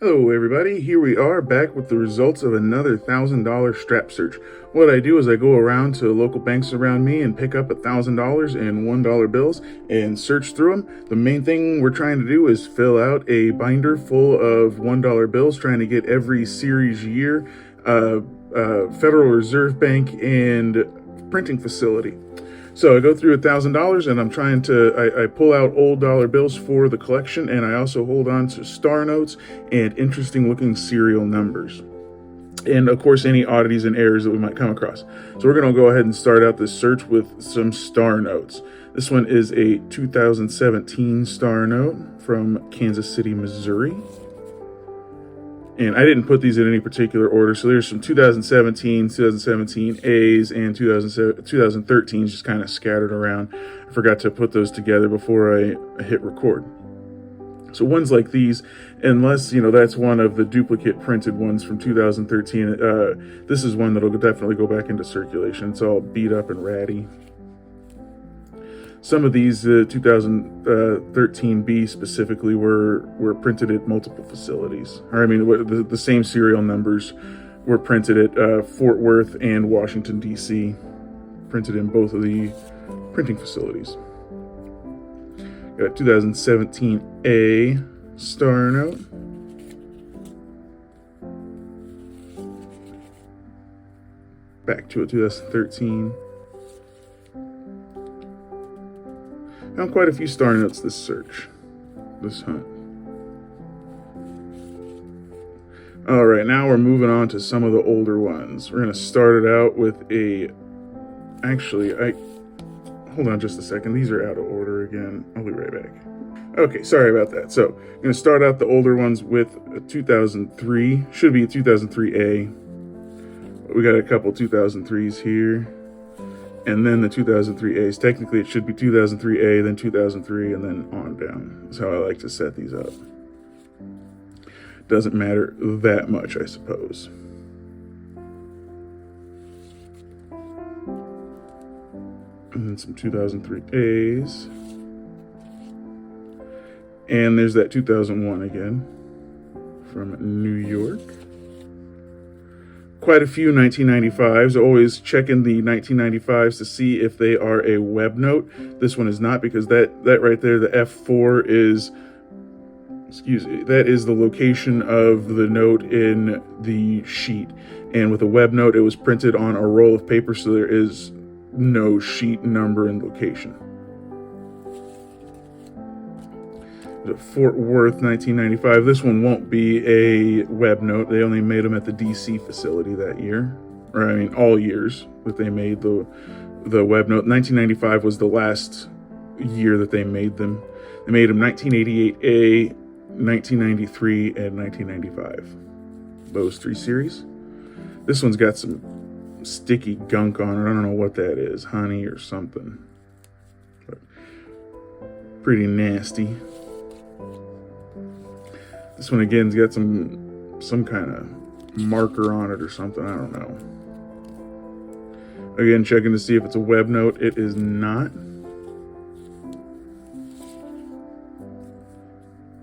Hello everybody, here we are back with the results of another $1,000 strap search. What I do is I go around to local banks around me and pick up $1,000 in $1 bills and search through them. The main thing we're trying to do is fill out a binder full of $1 bills, trying to get every series year, Federal Reserve Bank and printing facility. So I go through $1,000 and I'm trying to, I pull out old dollar bills for the collection, and I also hold on to star notes and interesting looking serial numbers. And of course, any oddities and errors that we might come across. So we're gonna go ahead and start out this search with some star notes. This one is a 2017 star note from Kansas City, Missouri. And I didn't put these in any particular order. So there's some 2017 A's and 2013s just kind of scattered around. I forgot to put those together before I hit record. So ones like these, unless, that's one of the duplicate printed ones from 2013, this is one that'll definitely go back into circulation. It's all beat up and ratty. Some of these 2013B specifically were printed at multiple facilities. The same serial numbers were printed at Fort Worth and Washington, D.C., printed in both of the printing facilities. Got a 2017A star note. Back to a 2013. Found quite a few star notes this hunt. All right, now we're moving on to some of the older ones. We're gonna start it out with hold on just a second. These are out of order again. I'll be right back. Okay, sorry about that. So I'm gonna start out the older ones with a 2003, should be a 2003A. We got a couple 2003s here. And then the 2003As. Technically, it should be 2003A, then 2003, and then on down. That's how I like to set these up. Doesn't matter that much, I suppose. And then some 2003As. And there's that 2001 again from New York. Quite a few 1995s. Always checking the 1995s to see if they are a web note. This one is not, because that right there, the F4 is, that is the location of the note in the sheet. And with a web note, it was printed on a roll of paper, so there is no sheet number and location. Fort Worth 1995. This one won't be a web note. They only made them at the DC facility that year, all years that they made the web note. 1995 was the last year that they made them. They made them 1988A, 1993, and 1995. Those three series. This one's got some sticky gunk on it. I don't know what that is, honey or something, but pretty nasty. This one again's got some kind of marker on it or something. I don't know. Again, checking to see if it's a web note. It is not.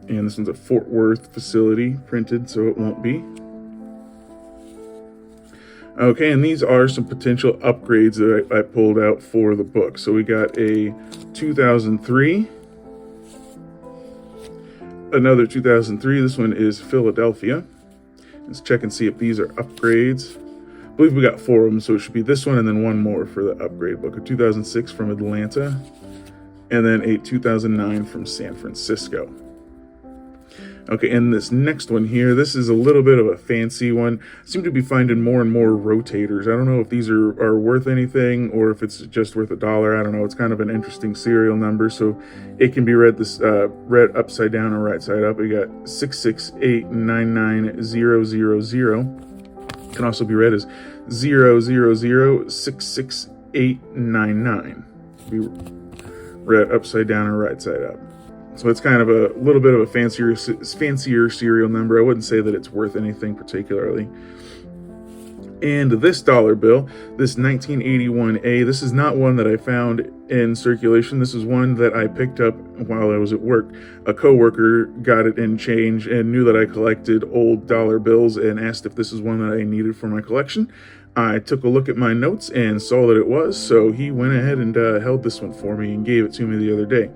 And this one's a Fort Worth facility printed, so it won't be. Okay, and these are some potential upgrades that I pulled out for the book. So we got a 2003. Another 2003. This one is Philadelphia. Let's check and see if these are upgrades. I believe we got 4 of them, so it should be this one and then one more for the upgrade book. A 2006 from Atlanta, and then a 2009 from San Francisco. Okay, and this next one here, this is a little bit of a fancy one. I seem to be finding more and more rotators. I don't know if these are worth anything or if it's just worth $1. I don't know. It's kind of an interesting serial number, so it can be read read upside down or right side up. We got 668990000. Can also be read as 000668899. Be read upside down or right side up. So it's kind of a little bit of a fancier serial number. I wouldn't say that it's worth anything particularly. And this dollar bill, this 1981A, this is not one that I found in circulation. This is one that I picked up while I was at work. A coworker got it in change and knew that I collected old dollar bills and asked if this is one that I needed for my collection. I took a look at my notes and saw that it was, so he went ahead and held this one for me and gave it to me the other day.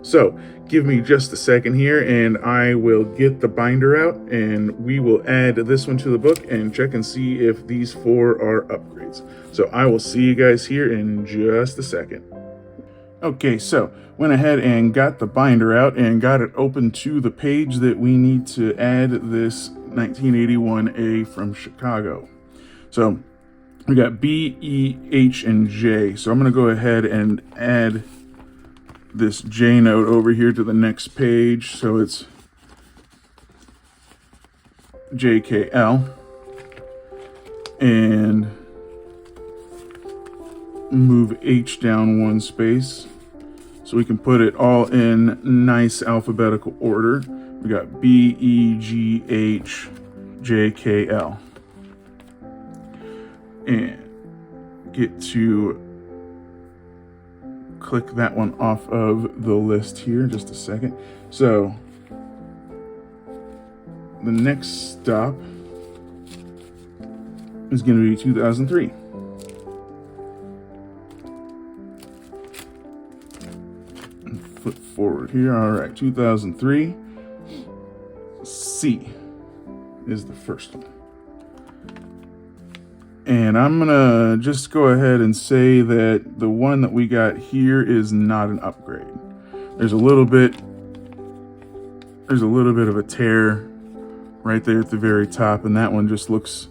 So give me just a second here and I will get the binder out and we will add this one to the book and check and see if these 4 are upgrades. So I will see you guys here in just a second. Okay, so went ahead and got the binder out and got it open to the page that we need to add this 1981A from Chicago. So we got B, E, H, and J. So I'm going to go ahead and add this J note over here to the next page. So it's JKL. And move H down 1 space so we can put it all in nice alphabetical order. We got B, E, G, H, J, K, L. And get to click that one off of the list here in just a second. So the next stop is going to be 2003. Flip forward here. All right, 2003. C is the first one. And I'm gonna just go ahead and say that the one that we got here is not an upgrade. There's a little bit of a tear right there at the very top, and that one just looks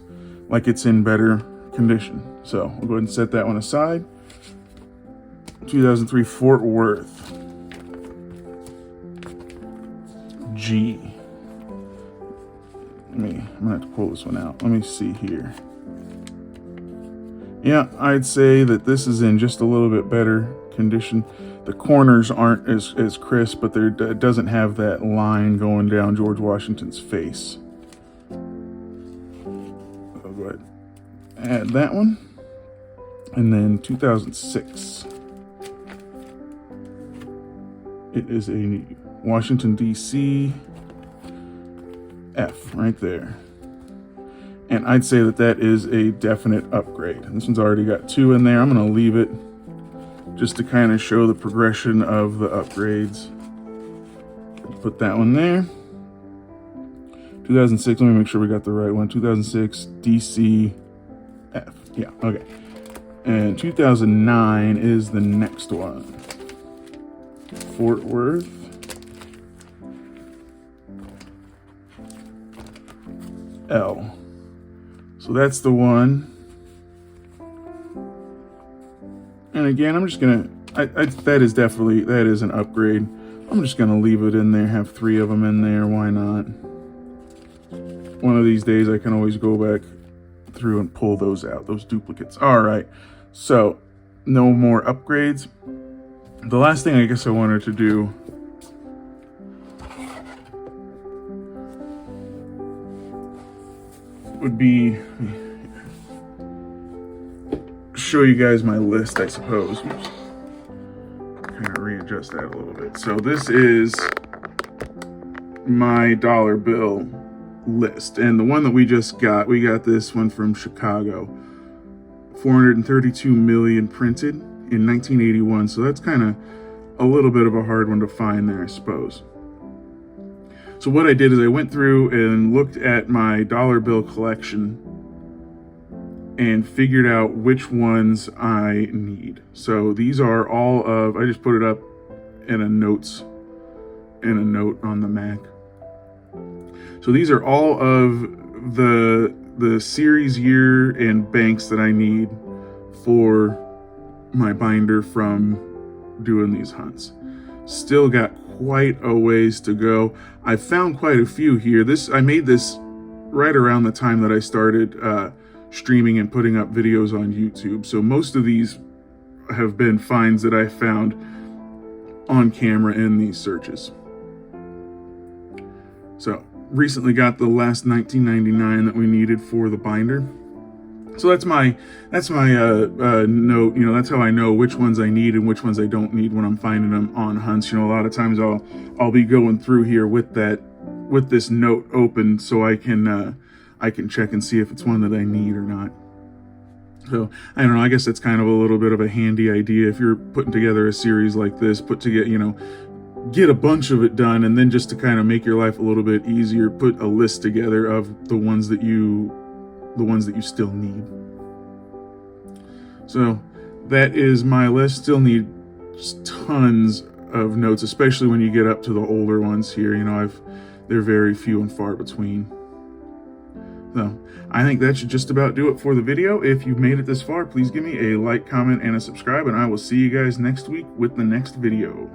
like it's in better condition. So we'll go ahead and set that one aside. 2003 Fort Worth. G. I'm gonna have to pull this one out. Let me see here. Yeah, I'd say that this is in just a little bit better condition. The corners aren't as crisp, but it doesn't have that line going down George Washington's face. I'll go ahead and add that one. And then 2006. It is a Washington, D.C. F right there. And I'd say that that is a definite upgrade. This one's already got 2 in there. I'm going to leave it just to kind of show the progression of the upgrades. Put that one there. 2006, let me make sure we got the right one. 2006 DC F. Yeah, okay. And 2009 is the next one. Fort Worth. L. So that's the one. And again, I'm just gonna, that is an upgrade. I'm just gonna leave it in there, have 3 of them in there, why not? One of these days I can always go back through and pull those out, those duplicates. All right, so no more upgrades. The last thing I guess I wanted to do would be show you guys my list, I suppose. Kind of readjust that a little bit. So this is my dollar bill list, and the one that we just got, we got this one from Chicago. 432 million printed in 1981, so that's kind of a little bit of a hard one to find there, I suppose. So what I did is I went through and looked at my dollar bill collection and figured out which ones I need. So these are all of, I just put it up in a note on the Mac. So these are all of the series, year, and banks that I need for my binder from doing these hunts. Still got quite a ways to go. I found quite a few here. I made this right around the time that I started streaming and putting up videos on YouTube. So most of these have been finds that I found on camera in these searches. So recently got the last 1999 that we needed for the binder. So that's my note. You know, that's how I know which ones I need and which ones I don't need when I'm finding them on hunts. You know, a lot of times I'll be going through here with this note open so I can check and see if it's one that I need or not. So I don't know. I guess that's kind of a little bit of a handy idea if you're putting together a series like this. Get a bunch of it done, and then just to kind of make your life a little bit easier, put a list together of the ones that you still need. So that is my list. Still need tons of notes, especially when you get up to the older ones here. You know, they're very few and far between. So I think that should just about do it for the video. If you've made it this far, please give me a like, comment, and a subscribe, and I will see you guys next week with the next video.